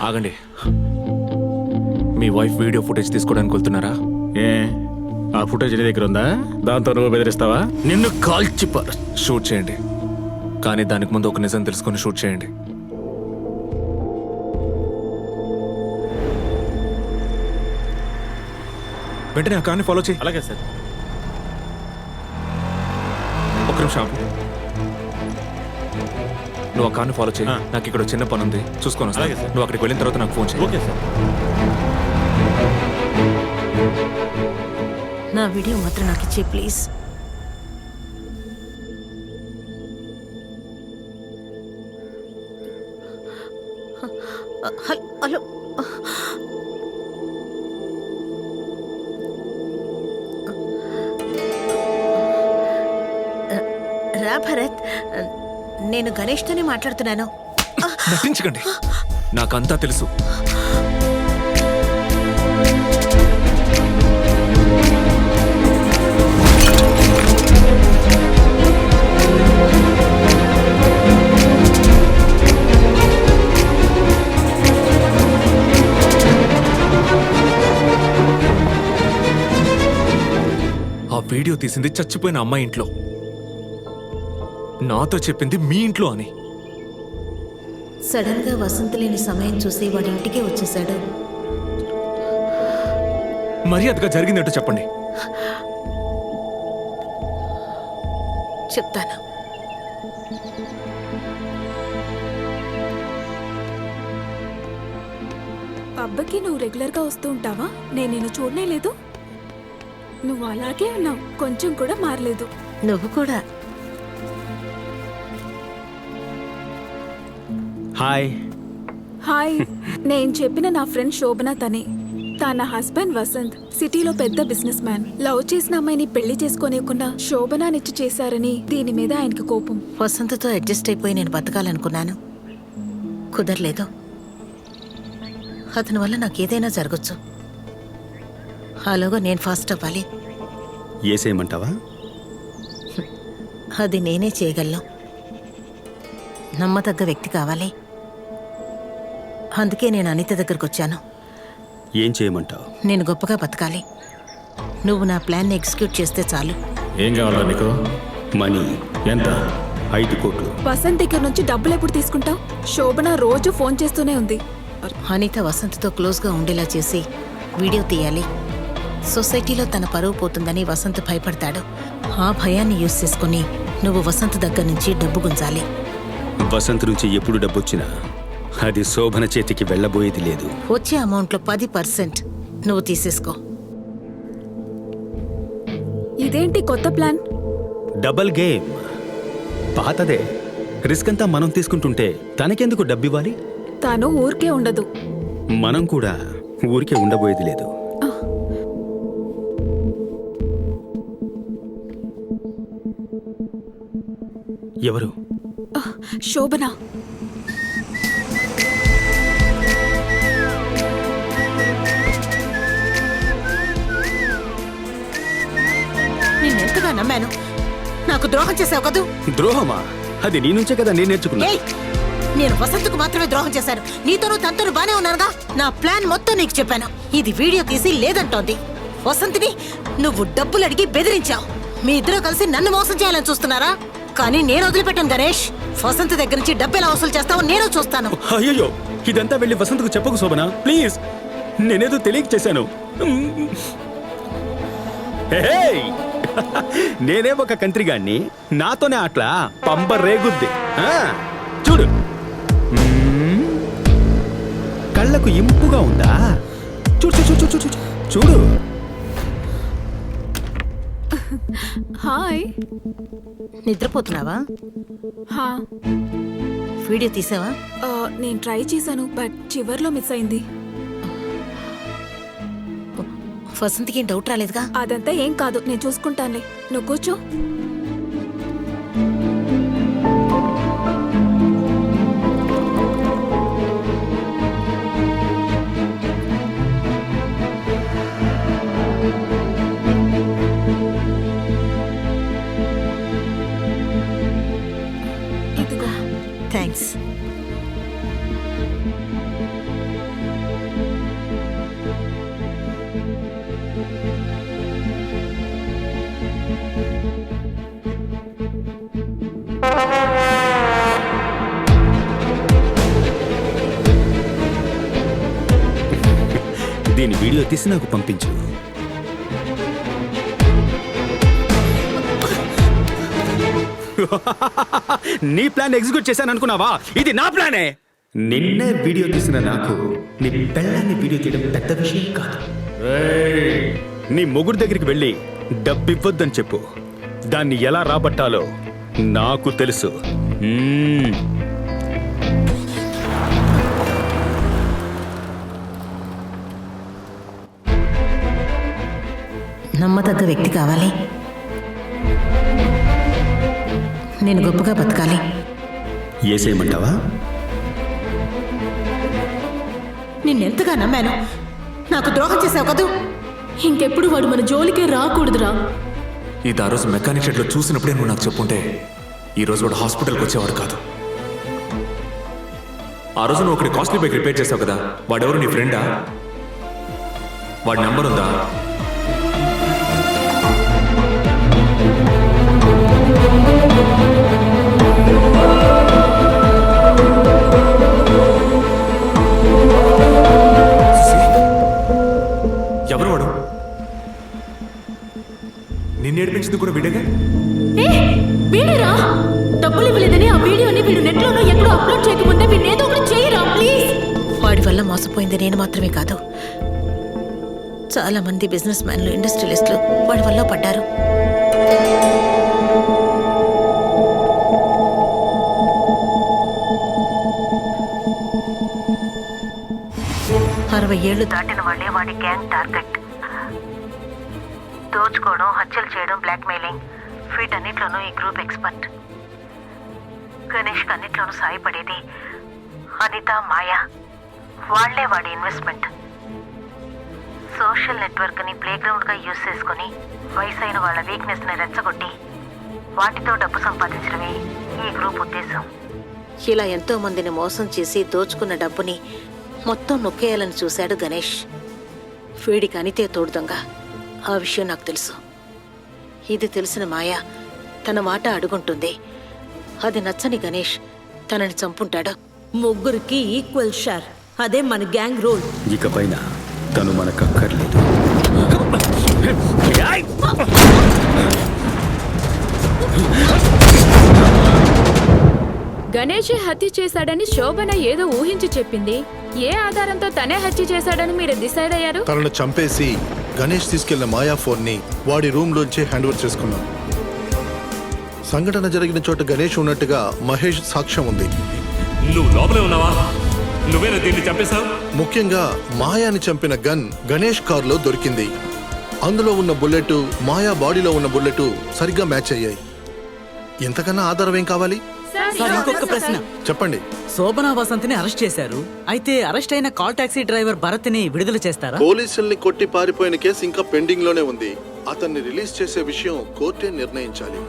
ఆగండి. మీ wife video footage తీసుకోవడానికి వెళ్తున్నారా? ఏ ఆ ఫుటేజ్ నీ దగ్గర ఉందా? దాంతో నువ్వు బెదిరిస్తావా? నిన్ను కాల్చి షూట్ చేయండి, కానీ దానికి ముందు ఒక నిజం తెలుసుకొని షూట్ చేయండి. వెంటనే ఆ కార్ని ఫాలో చేయి. అలాగే సార్. ఒక్క నిమిషం ఆపు. నువ్వు ఆ కార్ని ఫాలో చేయి. నాకు ఇక్కడ చిన్న పని ఉంది, చూసుకొని వస్తా. నువ్వు అక్కడికి వెళ్ళిన తర్వాత నాకు ఫోన్ చేయి. Okay sir. నా వీడియో మాత్రం నాకు ఇచ్చే ప్లీజ్. హలో, రా భరత్, నేను గణేష్తోనే మాట్లాడుతున్నాను. నటించకండి, నాకంతా తెలుసు. ఆ వీడియో తీసింది చచ్చిపోయిన అమ్మాయి ఇంట్లో, నాతో చెప్పింది మీ ఇంట్లో అని. సడన్ గా వసంత లేని సమయం చూసి వాడి ఇంటికే వచ్చేసాడు. మర్యాదగా జరిగిందంటూ చెప్పండి. చెప్తాను. పబ్బకి నువ్వు రెగ్యులర్గా వస్తూ ఉంటావా? నేను నిన్ను చూడనే లేదు. నువ్వు అలాగే ఉన్నావు, కొంచెం కూడా మారలేదు. నువ్వు కూడా. హాయ్. హాయ్. నేను చెప్పిన నా ఫ్రెండ్ శోభన తనే. తన హస్బెండ్ వసంత్ సిటీలో పెద్ద బిజినెస్ మ్యాన్. లవ్ చేసిన అమ్మాయిని పెళ్లి చేసుకోనివ్వకుండా శోభనానిచ్చి చేశారని దీని మీద ఆయనకి కోపం. వసంతతో అడ్జస్ట్ అయిపోయి నేను బతకాలనుకున్నాను, కుదరలేదు. అతని వల్ల నాకు ఏదైనా జరగచ్చు. అలాగా నేను ఫాస్ట్ అవ్వాలి. ఏసేయమంటావా? అది నేనే చేయగలను. నమ్మదగ్గ వ్యక్తి కావాలి. అందుకే నేను అనిత దగ్గరకు వచ్చాను. ఏం చేయమంటావు? నేను గొప్పగా బతకాలి. నువ్వు నా ప్లాన్ని ఎగ్జిక్యూట్ చేస్తే చాలు. ఏం కావాలా నీకు? మనీ ఎంత? 5 కోట్లు. వసంత్ దగ్గర నుంచి డబ్బులు ఎప్పుడు తీసుకుంటావు? శోభన రోజు ఫోన్ చేస్తూనే ఉంది. అనిత వసంత్తో క్లోజ్గా ఉండేలా చేసి వీడియో తీయాలి. సొసైటీలో తన పరువు పోతుందని వసంత్ భయపడతాడు. ఆ భయాన్ని యూజ్ చేసుకుని నువ్వు వసంత్ దగ్గర నుంచి డబ్బు గుంజాలి. వసంత్ నుంచి ఎప్పుడు డబ్బొచ్చినా అది శోభన చేతికి వెళ్ళబోయేది లేదు. వచ్చే అమౌంట్లో 10% నువ్వు తీసేసుకో. ఇదేంటి కొత్త ప్లాన్? Double game. పాతదే. రిస్క్ అంతా మనం తీసుకుంటుంటే తనకెందుకు డబ్బివ్వాలి? తాను ఊరికే ఉండదు. మనం కూడా ఊరికే ఉండబోయేది లేదు. ఎవరు? శోభన. నిన్నెంతగా నమ్మాను. నాకు ద్రోహం చేసావు కదూ. ద్రోహమా? అది నీ నుంచే కదా నేను నేర్చుకున్నా. ఏయ్, నేను వసంత్కు మాత్రమే ద్రోహం చేశాను. నీతోనూ తనతోనూ బానే ఉన్నానుగా. నా ప్లాన్ మొత్తం నీకు చెప్పాను. ఇది వీడియో తీసి లేదంటోంది. వసంత్ని నువ్వు డబ్బులు అడిగి బెదిరించావు. మీ ఇద్దరు కలిసి నన్ను మోసం చేయాలని చూస్తున్నారా? కానీ నేను వదిలిపెట్టాను గణేష్. వసంత్ దగ్గర నుంచి డబ్బు ఎలా వసూలు చేస్తావో నేను చూస్తాను. అయ్యో, ఇదంతా వెళ్ళి వసంత్కు చెప్పకు శోభన, ప్లీజ్. నేనేదో తెలియక చేశాను. నేనే ఒక కంత్రిగాన్ని, నాతోనే అట్లా పంప రేగుద్ది. చూడు, కళ్ళకు ఇంపుగా ఉందా? చూడు చూడు చూడు చూడు చూడు. హాయ్. నిద్రపోతున్నావా? హా. వీడియో తీసావా? నేను ట్రై చేశాను, బట్ చివర్లో మిస్ అయింది. వసంత్కి ఏం డౌట్ రాలేదుగా? అదంతా ఏం కాదు, నేను చూసుకుంటానులే. నువ్వు కూర్చో. థ్యాంక్స్. దీని వీడియో తీసి నాకు పంపించు. నీ ప్లాన్ ఎగ్జిక్యూట్ చేశాను అనుకున్నావా? ఇది నా ప్లానే. నిన్నే వీడియో తీసిన నాకు నీ పెళ్ళాన్ని వీడియో తీయడం పెద్ద విషయం కాదు. నీ మొగుడు దగ్గరికి వెళ్ళి డబ్బివ్వద్దని చెప్పు. దాన్ని ఎలా రాబట్టాలో నాకు తెలుసు. నమ్మదగ్గ వ్యక్తి కావాలి. నేను గొప్పగా బతకాలి. ఏసేయమంటావా? నిన్నెంతగా నమ్మాను, నాకు ద్రోహం చేసావు కదూ. ఇంకెప్పుడు వాడు మన జోలికే రాకూడదురా. ఇది ఆ రోజు మెకానిక్ షెడ్లో చూసినప్పుడే నువ్వు నాకు చెప్పుంటే ఈ రోజు వాడు హాస్పిటల్కి వచ్చేవాడు కాదు. ఆ రోజు నువ్వు ఒకటి కాస్ట్లీ బైక్ రిపేర్ చేసావు కదా, వాడెవరు? నీ ఫ్రెండా? వాడి నెంబర్ ఉందా? ఎవరు వాడు? నిన్ను ఏడిపించింది కూడా వీడేగా? వీడేరా డబ్బులు ఇవ్వలేదని ఆ వీడియోని వీడు నెట్లోనో ఎక్కడో అప్లోడ్ చేయకముందే వీడిని ఏదో ఒకటి చేయరా ప్లీజ్. వాడి వల్ల మోసపోయింది నేను మాత్రమే కాదు, చాలా మంది బిజినెస్ మ్యాన్లు, ఇండస్ట్రియలిస్టులు వాడి వల్ల పడ్డారు. అరవై ఏళ్లు దాటిన వాళ్ళే వాడి గ్యాంగ్ టార్గెట్. దోచుకోవడం, హత్యలు చేయడం, బ్లాక్మెయిలింగ్, వీటన్నిట్లోనూ ఈ గ్రూప్ ఎక్స్పర్ట్. గణేష్కి అన్నిట్లోనూ సాయపడేది అనిత, మాయా. వాళ్లే వాడి ఇన్వెస్ట్మెంట్. సోషల్ నెట్వర్క్ని ప్లేగ్రౌండ్గా యూజ్ చేసుకుని వయసైన వాళ్ళ వీక్నెస్ని రెచ్చగొట్టి వాటితో డబ్బు సంపాదించడమే ఈ గ్రూప్ ఉద్దేశం. ఇలా ఎంతో మందిని మోసం చేసి దోచుకున్న డబ్బుని మొత్తం నొక్కేయాలని చూశాడు గణేష్. వీడికి అనితే తోడుదంగ. ఆ విషయం నాకు తెలుసు. ఇది తెలిసిన మాయా తన మాట అడుగుంటుంది. అది నచ్చని గణేష్ తనని చంపుంటాడు. ముగ్గురికి ఈక్వల్ షేర్, అదే మన గ్యాంగ్ రోల్. ఇకపైన తను మనకక్కర్లేదు. గణేష్ హత్య చేశాడని శోభన ఏదో ఊహించి చెప్పింది. ఏ ఆధారంతో తనే హత్య చేశాడని మీరు డిసైడ్ అయ్యారు? తనను చంపేసి గణేష్ తీసుకెళ్లిన మాయా ఫోన్ ని వాడి రూమ్ లోంచి హ్యాండ్ ఓవర్ చేసుకున్నాం. సంఘటన జరిగిన చోట గణేష్ ఉన్నట్టుగా మహేష్ సాక్ష్యం ఉంది. నువ్వు లోపలే ఉన్నావా? నువ్వేనా దీన్ని చంపేశావు? ముఖ్యంగా మాయాని చంపిన గన్ గణేష్ కారులో దొరికింది. అందులో ఉన్న బుల్లెట్, మాయా బాడీలో ఉన్న బుల్లెట్ సరిగ్గా మ్యాచ్ అయ్యాయి. ఎంతకన్నా ఆధారం ఏం కావాలి? సార్, ఇంకొక ప్రశ్న. చెప్పండి. శోభనా వసంత్ని అరెస్ట్ చేశారు. అయితే అరెస్ట్ అయిన కాల్ టాక్సీ డ్రైవర్ భరత్ ని విడుదల చేస్తారా? పోలీసుల్ని కొట్టి పారిపోయిన కేసు ఇంకా పెండింగ్ లోనే ఉంది. అతన్ని రిలీజ్ చేసే విషయం కోర్టే నిర్ణయించాలి.